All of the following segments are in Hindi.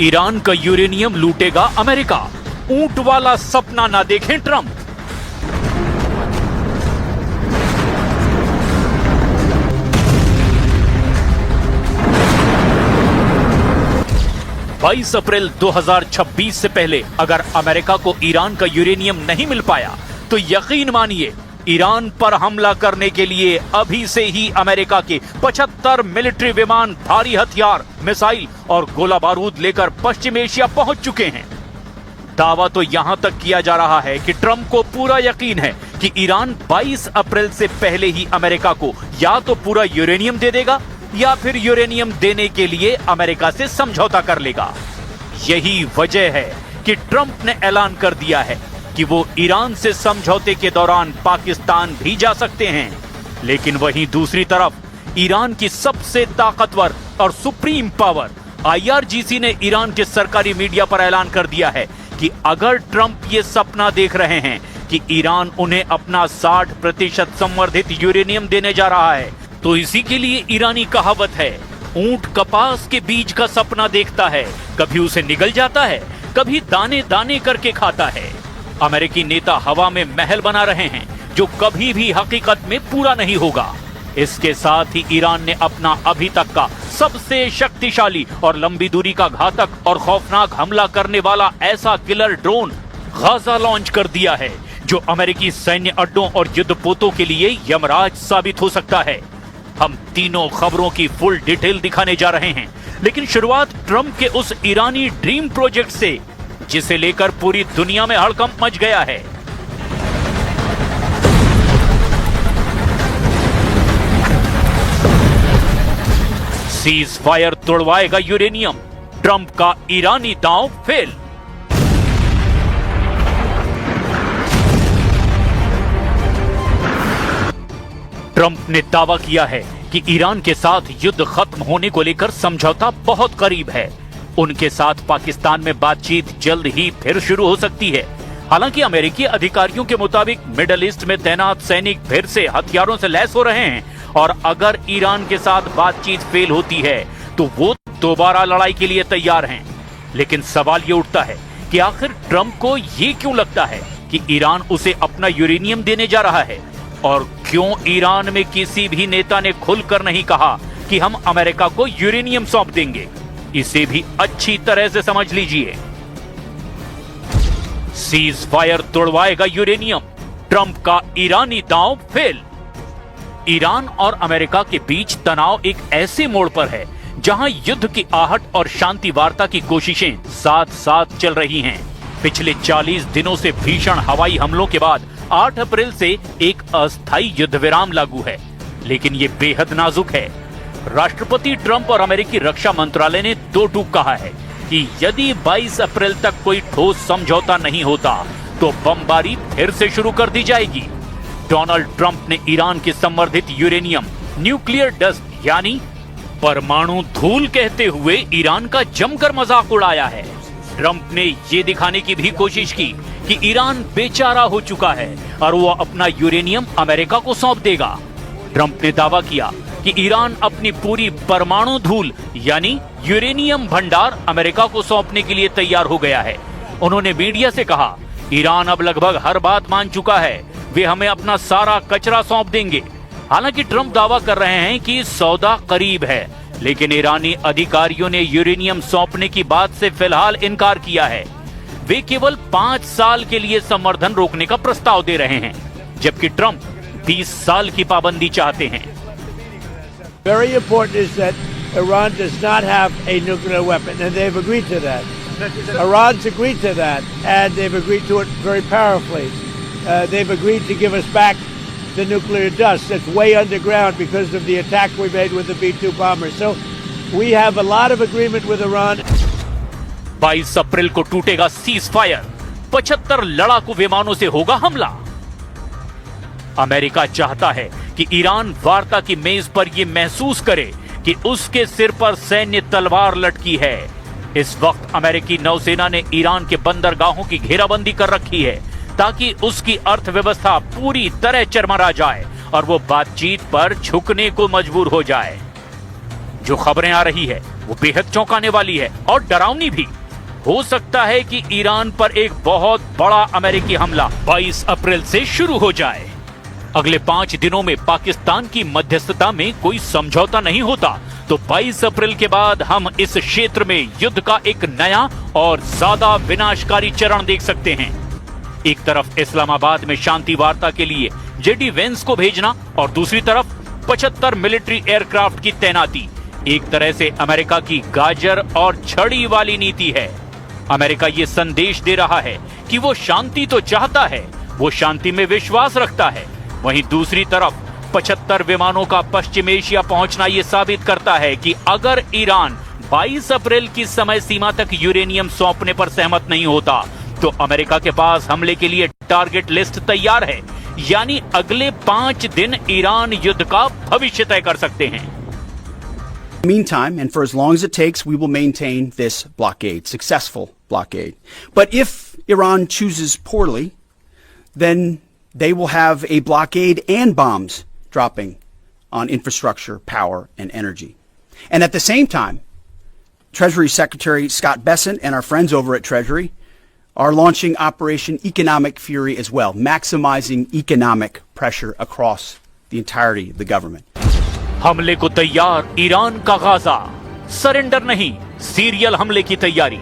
ईरान का यूरेनियम लूटेगा अमेरिका, ऊंट वाला सपना ना देखें ट्रंप। बाईस अप्रैल 2026 से पहले अगर अमेरिका को ईरान का यूरेनियम नहीं मिल पाया तो यकीन मानिए ईरान पर हमला करने के लिए अभी से ही अमेरिका के 75 मिलिट्री विमान, भारी हथियार, मिसाइल और गोला बारूद लेकर पश्चिम एशिया पहुंच चुके हैं। दावा तो यहां तक किया जा रहा है कि ट्रंप को पूरा यकीन है कि ईरान 22 अप्रैल से पहले ही अमेरिका को या तो पूरा यूरेनियम दे देगा या फिर यूरेनियम देने के लिए अमेरिका से समझौता कर लेगा। यही वजह है कि ट्रंप ने ऐलान कर दिया है कि वो ईरान से समझौते के दौरान पाकिस्तान भी जा सकते हैं। लेकिन वहीं दूसरी तरफ ईरान की सबसे ताकतवर और सुप्रीम पावर IRGC ने ईरान के सरकारी मीडिया पर ऐलान कर दिया है कि अगर ट्रंप ये सपना देख रहे हैं कि ईरान उन्हें अपना 60% संवर्धित यूरेनियम देने जा रहा है तो इसी के लिए ईरानी कहावत है, ऊंट कपास के बीज का सपना देखता है, कभी उसे निगल जाता है, कभी दाने दाने करके खाता है। अमेरिकी नेता हवा में महल बना रहे हैं जो कभी भी हकीकत में पूरा नहीं होगा। इसके साथ ही ईरान ने अपना अभी तक का सबसे शक्तिशाली और लंबी दूरी का घातक और खौफनाक हमला करने वाला ऐसा किलर ड्रोन गाजा लॉन्च कर दिया है जो अमेरिकी सैन्य अड्डों और युद्धपोतों के लिए यमराज साबित हो सकता है। हम तीनों खबरों की फुल डिटेल दिखाने जा रहे हैं, लेकिन शुरुआत ट्रंप के उस ईरानी ड्रीम प्रोजेक्ट से जिसे लेकर पूरी दुनिया में हड़कंप मच गया है। सीज फायर तोड़वाएगा यूरेनियम, ट्रंप का ईरानी दांव फेल। ट्रंप ने दावा किया है कि ईरान के साथ युद्ध खत्म होने को लेकर समझौता बहुत करीब है। उनके साथ पाकिस्तान में बातचीत जल्द ही फिर शुरू हो सकती है। हालांकि अमेरिकी अधिकारियों के मुताबिक मिडल ईस्ट में तैनात सैनिक फिर से हथियारों से लैस हो रहे हैं और अगर ईरान के साथ बातचीत फेल होती है तो वो दोबारा लड़ाई के लिए तैयार हैं। लेकिन सवाल ये उठता है कि आखिर ट्रंप को ये क्यों लगता है कि ईरान उसे अपना यूरेनियम देने जा रहा है, और क्यों ईरान में किसी भी नेता ने खुलकर नहीं कहा कि हम अमेरिका को यूरेनियम सौंप देंगे। इसे भी अच्छी तरह से समझ लीजिए। सीज फायर तोड़वाएगा यूरेनियम, ट्रंप का ईरानी दांव फेल। ईरान और अमेरिका के बीच तनाव एक ऐसे मोड़ पर है जहां युद्ध की आहट और शांति वार्ता की कोशिशें साथ साथ चल रही हैं। पिछले 40 दिनों से भीषण हवाई हमलों के बाद 8 अप्रैल से एक अस्थायी युद्ध विराम लागू है, लेकिन ये बेहद नाजुक है। राष्ट्रपति ट्रंप और अमेरिकी रक्षा मंत्रालय ने दो टूक कहा है कि यदि 22 अप्रैल तक कोई ठोस समझौता नहीं होता तो बमबारी फिर से शुरू कर दी जाएगी। डोनाल्ड ट्रंप ने ईरान के संवर्धित यूरेनियम, न्यूक्लियर डस्ट यानी परमाणु धूल कहते हुए ईरान का जमकर मजाक उड़ाया है। ट्रंप ने ये दिखाने की भी कोशिश की कि ईरान बेचारा हो चुका है और वो अपना यूरेनियम अमेरिका को सौंप देगा। ट्रंप ने दावा किया कि ईरान अपनी पूरी परमाणु धूल यानी यूरेनियम भंडार अमेरिका को सौंपने के लिए तैयार हो गया है। उन्होंने मीडिया से कहा, ईरान अब लगभग हर बात मान चुका है, वे हमें अपना सारा कचरा सौंप देंगे। हालांकि ट्रंप दावा कर रहे हैं कि सौदा करीब है, लेकिन ईरानी अधिकारियों ने यूरेनियम सौंपने की बात से फिलहाल इनकार किया है। वे केवल 5 साल के लिए संवर्धन रोकने का प्रस्ताव दे रहे हैं, जबकि ट्रंप 20 साल की पाबंदी चाहते हैं। Very important is that Iran does not have a nuclear weapon, and they've agreed to that. Iran's agreed to that, and they've agreed to it very powerfully. They've agreed to give us back the nuclear dust that's way underground because of the attack we made with the B-2 bombers. So we have a lot of agreement with Iran. 22 अप्रैल को टूटेगा सीज फायर, 75 लड़ाकू विमानों से होगा हमला। अमेरिका चाहता है कि ईरान वार्ता की मेज पर यह महसूस करे कि उसके सिर पर सैन्य तलवार लटकी है। इस वक्त अमेरिकी नौसेना ने ईरान के बंदरगाहों की घेराबंदी कर रखी है ताकि उसकी अर्थव्यवस्था पूरी तरह चरमरा जाए और वो बातचीत पर झुकने को मजबूर हो जाए। जो खबरें आ रही है वो बेहद चौंकाने वाली है और डरावनी भी। हो सकता है कि ईरान पर एक बहुत बड़ा अमेरिकी हमला 22 अप्रैल से शुरू हो जाए। अगले 5 दिनों में पाकिस्तान की मध्यस्थता में कोई समझौता नहीं होता तो 22 अप्रैल के बाद हम इस क्षेत्र में युद्ध का एक नया और ज्यादा विनाशकारी चरण देख सकते हैं। एक तरफ इस्लामाबाद में शांति वार्ता के लिए जेडी वेंस को भेजना और दूसरी तरफ 75 मिलिट्री एयरक्राफ्ट की तैनाती एक तरह से अमेरिका की गाजर और छड़ी वाली नीति है। अमेरिका ये संदेश दे रहा है कि वो शांति तो चाहता है, वो शांति में विश्वास रखता है। वहीं दूसरी तरफ 75 विमानों का पश्चिम एशिया पहुंचना ये साबित करता है कि अगर ईरान 22 अप्रैल की समय सीमा तक यूरेनियम सौंपने पर सहमत नहीं होता तो अमेरिका के पास हमले के लिए टारगेट लिस्ट तैयार है। यानी अगले 5 दिन ईरान युद्ध का भविष्य तय कर सकते हैं। Meantime, and for as long as it takes, we will maintain this blockade, successful blockade. But if Iran chooses poorly, then they will have a blockade and bombs dropping on infrastructure, power, and energy. And at the same time, Treasury Secretary Scott Bessent and our friends over at Treasury are launching Operation Economic Fury as well, maximizing economic pressure across the entirety of the government. हमले को तैयार ईरान का गाजा, सरेंडर नहीं, सीरियल हमले की तैयारी।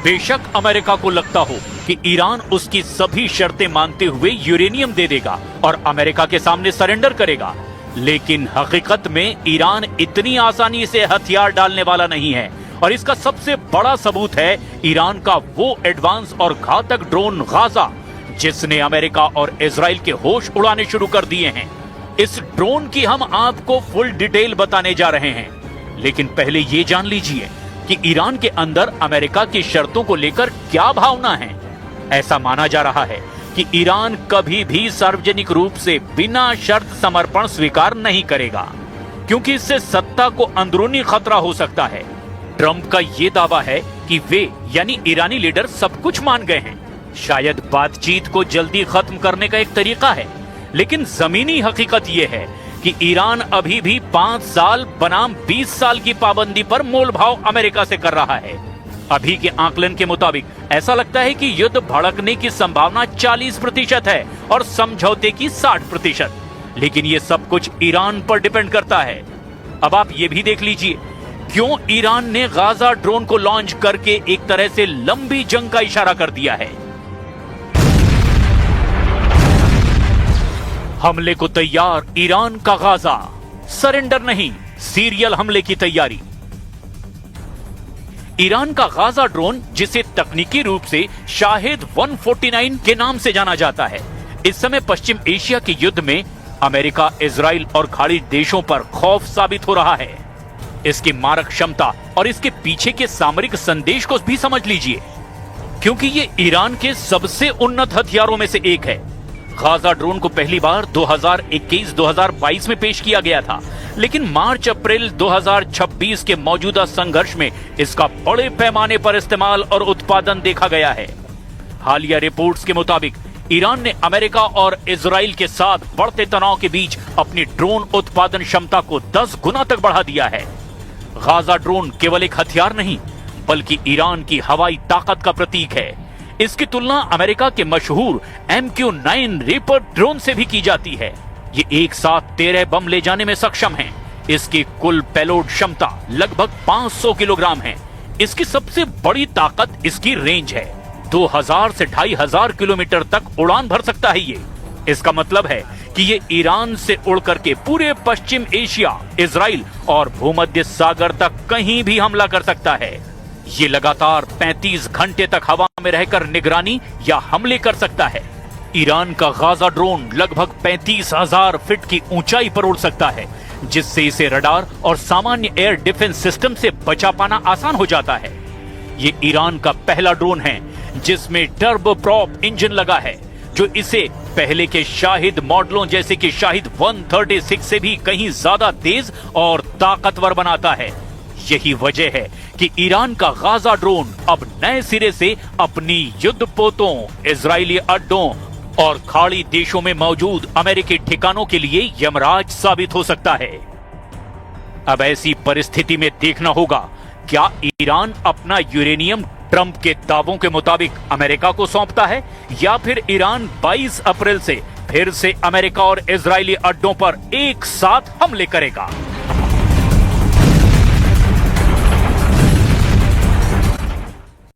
बेशक अमेरिका को लगता हो कि ईरान उसकी सभी शर्तें मानते हुए यूरेनियम दे देगा और अमेरिका के सामने सरेंडर करेगा, लेकिन हकीकत में ईरान इतनी आसानी से हथियार डालने वाला नहीं है। और इसका सबसे बड़ा सबूत है ईरान का वो एडवांस और घातक ड्रोन गाजा, जिसने अमेरिका और इजराइल के होश उड़ाने शुरू कर दिए हैं। इस ड्रोन की हम आपको फुल डिटेल बताने जा रहे हैं, लेकिन पहले ये जान लीजिए कि ईरान के अंदर अमेरिका की शर्तों को लेकर क्या भावना है। ऐसा माना जा रहा है कि ईरान कभी भी सार्वजनिक रूप से बिना शर्त समर्पण स्वीकार नहीं करेगा, क्योंकि इससे सत्ता को अंदरूनी खतरा हो सकता है। ट्रंप का ये दावा है कि वे यानी ईरानी लीडर सब कुछ मान गए हैं। शायद बातचीत को जल्दी खत्म करने का एक तरीका है, लेकिन जमीनी हकीकत यह है कि ईरान अभी भी 5 साल बनाम 20 साल की पाबंदी पर मोलभाव अमेरिका से कर रहा है। अभी के आकलन के मुताबिक ऐसा लगता है कि युद्ध भड़कने की संभावना 40% है और समझौते की 60%। लेकिन ये सब कुछ ईरान पर डिपेंड करता है। अब आप ये भी देख लीजिए क्यों ईरान ने गाजा ड्रोन को लॉन्च करके एक तरह से लंबी जंग का इशारा कर दिया है। हमले को तैयार ईरान का गाजा, सरेंडर नहीं, सीरियल हमले की तैयारी। ईरान का गाजा ड्रोन, जिसे तकनीकी रूप से शाहिद 149 के नाम से जाना जाता है, इस समय पश्चिम एशिया के युद्ध में अमेरिका, इजराइल और खाड़ी देशों पर खौफ साबित हो रहा है। इसकी मारक क्षमता और इसके पीछे के सामरिक संदेश को भी समझ लीजिए, क्योंकि ये ईरान के सबसे उन्नत हथियारों में से एक है। गाजा ड्रोन को पहली बार 2021-2022 में पेश किया गया था, लेकिन मार्च-अप्रैल 2026 के मौजूदा संघर्ष में इसका बड़े पैमाने पर इस्तेमाल और उत्पादन देखा गया है। हालिया रिपोर्ट्स के मुताबिक ईरान ने अमेरिका और इजराइल के साथ बढ़ते तनाव के बीच अपनी ड्रोन उत्पादन क्षमता को 10 गुना तक बढ़ा दिया है। गाजा ड्रोन केवल एक हथियार नहीं, बल्कि ईरान की हवाई ताकत का प्रतीक है। इसकी तुलना अमेरिका के मशहूर MQ-9 रीपर ड्रोन से भी की जाती है। ये एक साथ 13 बम ले जाने में सक्षम है। इसकी कुल पेलोड क्षमता लगभग 500 किलोग्राम है। इसकी सबसे बड़ी ताकत इसकी रेंज है। 2000 से 2500 किलोमीटर तक उड़ान भर सकता है ये। इसका मतलब है कि ये ईरान से उड़ करके पूरे पश्चिम एशिया, इजराइल और भूमध्य सागर तक कहीं भी हमला कर सकता है। ये लगातार 35 घंटे तक हवा में रहकर निगरानी या हमले कर सकता है। ईरान का गाजा ड्रोन लगभग 35,000 फीट की ऊंचाई पर उड़ सकता है, जिससे इसे रडार और सामान्य एयर डिफेंस सिस्टम से बचा पाना आसान हो जाता है। ये ईरान का पहला ड्रोन है जिसमें टर्बो प्रॉप इंजन लगा है, जो इसे पहले के शाहिद मॉडलों जैसे कि शाहिद 136 से भी कहीं ज्यादा तेज और ताकतवर बनाता है। यही वजह है कि ईरान का गाजा ड्रोन अब नए सिरे से अपनी युद्धपोतों, इजरायली अड्डों और खाड़ी देशों में मौजूद अमेरिकी ठिकानों के लिए यमराज साबित हो सकता है। अब ऐसी परिस्थिति में देखना होगा क्या ईरान अपना यूरेनियम ट्रंप के दावों के मुताबिक अमेरिका को सौंपता है या फिर ईरान 22 अप्रैल से फिर से अमेरिका और इजरायली अड्डों पर एक साथ हमले करेगा।